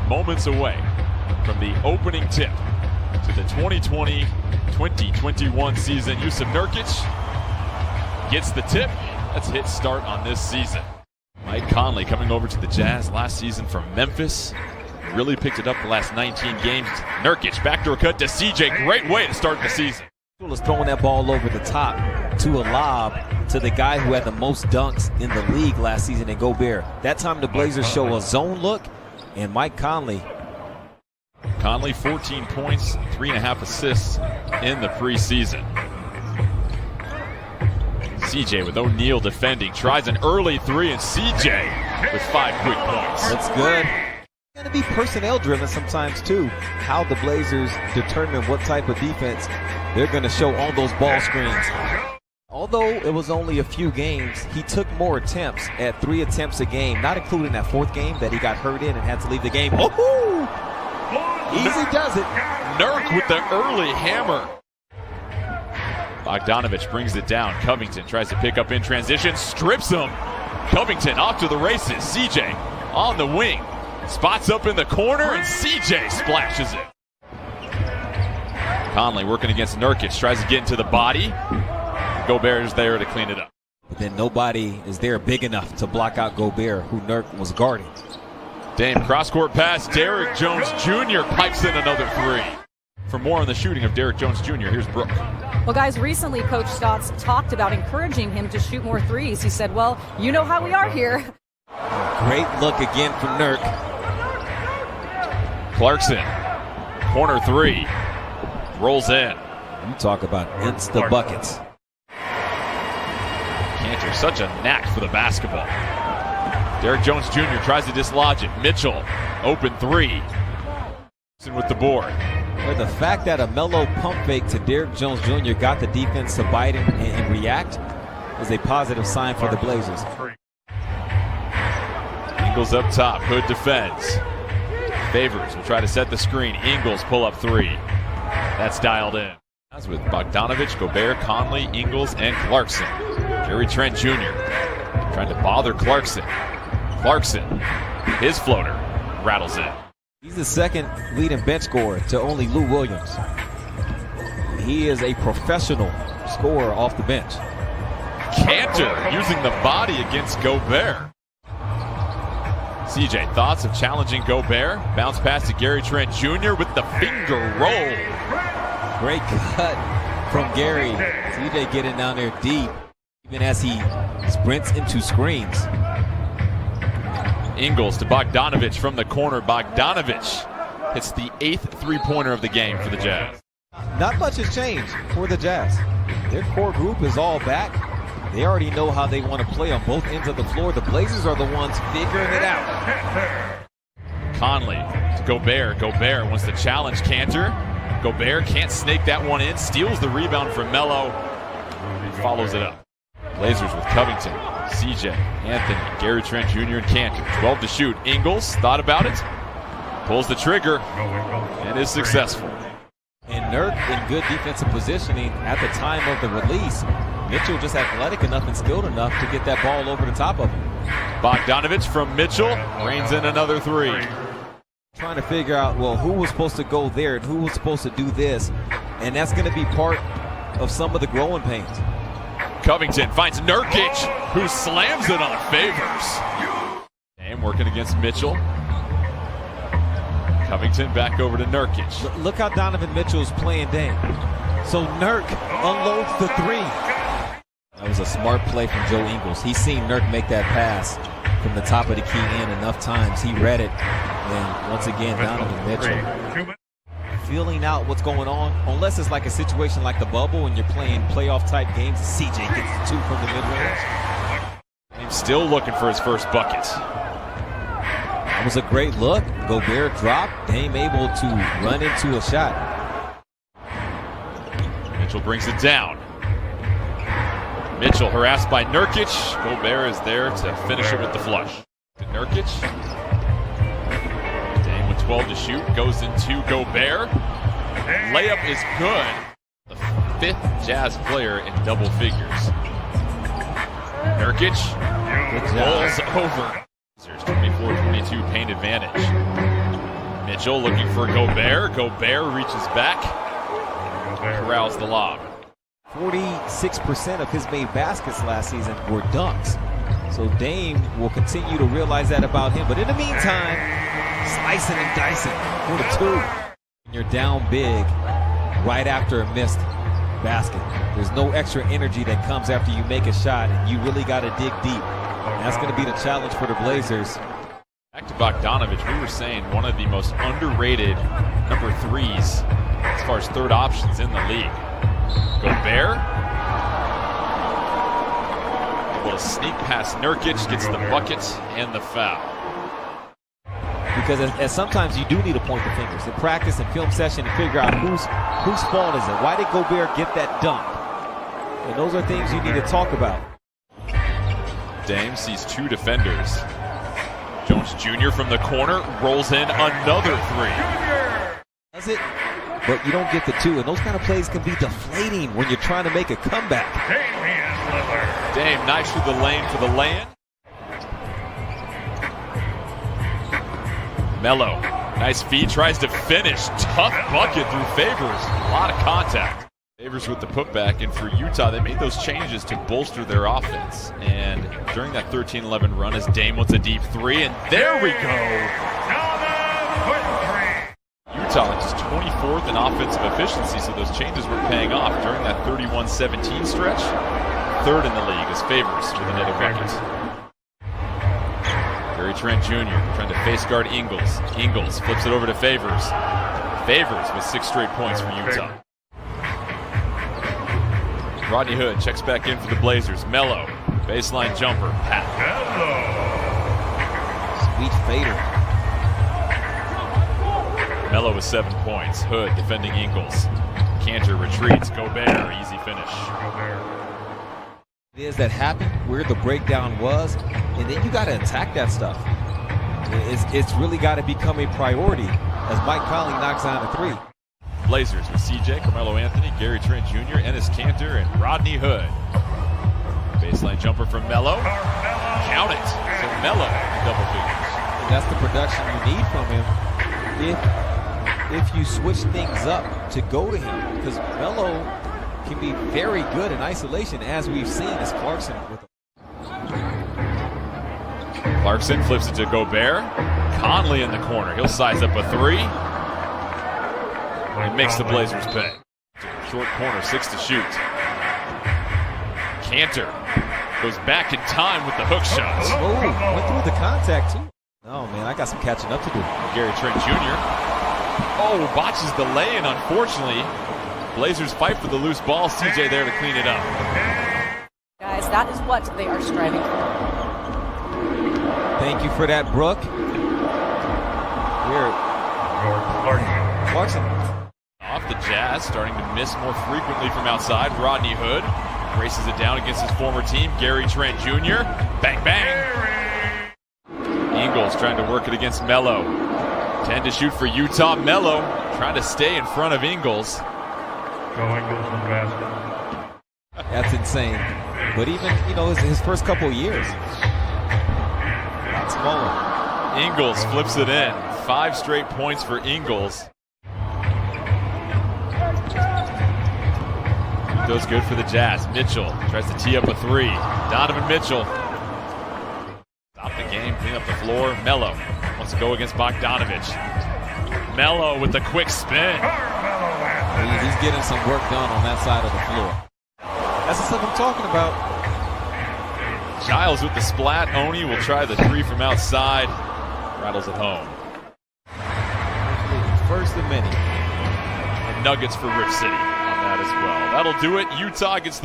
moments away from the opening tip to the 2020-2021 season. Jusuf Nurkic gets the tip. Let's hit start on this season. Mike Conley coming over to the Jazz last season from Memphis. Really picked it up the last 19 games. Nurkic, backdoor cut to CJ. Great way to start the season. Was throwing that ball over the top to a lob to the guy who had the most dunks in the league last season in Gobert. That time the Blazers show a zone look, and Mike Conley. Conley 14 points, 3.5 assists in the preseason. CJ with O'Neal defending, tries an early three, and CJ with 5 quick points. That's good. It's going to be personnel driven sometimes too, how the Blazers determine what type of defense they're going to show on those ball screens. Although it was only a few games, he took more attempts at 3 attempts a game, not including that 4th game that he got hurt in and had to leave the game. Oh, easy does it. Nurk with the early hammer. Bogdanovich brings it down. Covington tries to pick up in transition, strips him. Covington off to the races. CJ on the wing, spots up in the corner, and CJ splashes it. Conley working against Nurkic, tries to get into the body. Gobert is there to clean it up. But then nobody is there big enough to block out Gobert, who Nurk was guarding. Dame cross-court pass. Derrick Jones Jr. pipes in another 3. For more on the shooting of Derrick Jones Jr., here's Brooke. Well, guys, recently Coach Stotts talked about encouraging him to shoot more threes. He said, well, you know how we are here. Great look again from Nurk. Clarkson, corner 3, rolls in. You talk about insta buckets. Cantor, such a knack for the basketball. Derrick Jones Jr. tries to dislodge it. Mitchell, open 3. With the board. But the fact that a mellow pump fake to Derrick Jones Jr. got the defense to bite and react is a positive sign for the Blazers. Ingles up top. Hood defends. Favors will try to set the screen. Ingles pull up 3. That's dialed in. That's with Bogdanovich, Gobert, Conley, Ingles, and Clarkson. Gary Trent Jr. trying to bother Clarkson. Clarkson, his floater, rattles in. He's the second leading bench scorer to only Lou Williams. He is a professional scorer off the bench. Cantor using the body against Gobert. CJ, thoughts of challenging Gobert? Bounce pass to Gary Trent Jr. with the finger roll. Great cut from Gary. CJ getting down there deep, even as he sprints into screens. Ingles to Bogdanovich from the corner. Bogdanovich hits the 8th three-pointer of the game for the Jazz. Not much has changed for the Jazz. Their core group is all back. They already know how they want to play on both ends of the floor. The Blazers are the ones figuring it out. Conley to Gobert. Gobert wants to challenge Cantor. Gobert can't snake that one in. Steals the rebound from Melo. And follows it up. Blazers with Covington, CJ, Anthony, Gary Trent Jr., and Cantor. 12 to shoot. Ingles thought about it. Pulls the trigger. And is successful. And Nurk in good defensive positioning at the time of the release. Mitchell just athletic enough and skilled enough to get that ball over the top of him. Bogdanovich from Mitchell rains in another 3. Trying to figure out, well, who was supposed to go there and who was supposed to do this. And that's going to be part of some of the growing pains. Covington finds Nurkic, who slams it on Favors. And working against Mitchell. Covington back over to Nurkic. Look how Donovan Mitchell's playing Dame. So Nurk unloads the 3. That was a smart play from Joe Ingles. He's seen Nurk make that pass from the top of the key in enough times. He read it. And once again, Donovan Mitchell feeling out what's going on. Unless it's like a situation like the bubble and you're playing playoff type games. CJ gets the 2 from the mid-range. He's still looking for his first bucket. That was a great look. Gobert dropped. Dame able to run into a shot. Mitchell brings it down. Mitchell harassed by Nurkic. Gobert is there to finish it with the flush. To Nurkic. Dame with 12 to shoot. Goes into Gobert. Layup is good. The 5th Jazz player in double figures. Nurkic rolls over. 24-22 paint advantage. Mitchell looking for Gobert. Gobert reaches back. Corrals the lob. 46% of his made baskets last season were dunks. So Dame will continue to realize that about him. But in the meantime, slicing and dicing for the two. And you're down big right after a missed basket. There's no extra energy that comes after you make a shot, and you really got to dig deep. And that's going to be the challenge for the Blazers. Back to Bogdanovich, we were saying one of the most underrated number threes as far as third options in the league. Gobert able to sneak past Nurkic, gets the bucket and the foul. Because as sometimes you do need to point the fingers in practice and film session to figure out whose fault is it. Why did Gobert get that dunk? And those are things you need to talk about. Dame sees two defenders. Jones Jr. from the corner rolls in another three. Does it? But you don't get the two, and those kind of plays can be deflating when you're trying to make a comeback. Damian Lillard. Dame nice through the lane for the lay-in. Melo, nice feed, tries to finish. Tough bucket through Favors. A lot of contact. Favors with the putback, and for Utah, they made those changes to bolster their offense. And during that 13-11 run, as Dame wants a deep three, and there we go. Utah just 24th in offensive efficiency, so those changes were paying off during that 31-17 stretch. Third in the league as Favors with another bucket. Gary Trent Jr. trying to face guard Ingles. Ingles flips it over to Favors. Favors with 6 straight points for Utah. Rodney Hood checks back in for the Blazers. Melo, baseline jumper. Pat. Sweet fader. Melo with 7 points. Hood defending Ingles. Cantor retreats. Gobert, easy finish. It is that happened where the breakdown was, and then you got to attack that stuff. It's really got to become a priority as Mike Conley knocks down a three. Blazers with CJ, Carmelo Anthony, Gary Trent Jr., Enes Cantor, and Rodney Hood. Baseline jumper from Melo. Count it. So Melo in double figures. And that's the production you need from him if you switch things up to go to him. Because Melo can be very good in isolation, as we've seen as Clarkson with him. Clarkson flips it to Gobert. Conley in the corner. He'll size up a three. And makes the Blazers pay. Short corner, 6 to shoot. Cantor goes back in time with the hook shot. Oh, went through the contact too. Oh man, I got some catching up to do. Gary Trent Jr. Oh, botches the lay-in, unfortunately. Blazers fight for the loose ball. CJ there to clean it up. Guys, that is what they are striving for. Thank you for that, Brooke. Weird. Clarkson. Off the Jazz, starting to miss more frequently from outside. Rodney Hood races it down against his former team, Gary Trent Jr. Bang, bang. Ingles trying to work it against Melo. 10 to shoot for Utah. Melo trying to stay in front of Ingles. That's insane. But even, his first couple of years. Not smaller. Ingles flips it in. 5 straight points for Ingles. Does good for the Jazz. Mitchell tries to tee up a three. Donovan Mitchell. Stop the game, clean up the floor. Melo wants to go against Bogdanovich. Melo with the quick spin. He's getting some work done on that side of the floor. That's the stuff I'm talking about. Giles with the splat. Oni will try the three from outside. Rattles it home. First of many. And Nuggets for Rip City on that as well. That'll do it. Utah gets the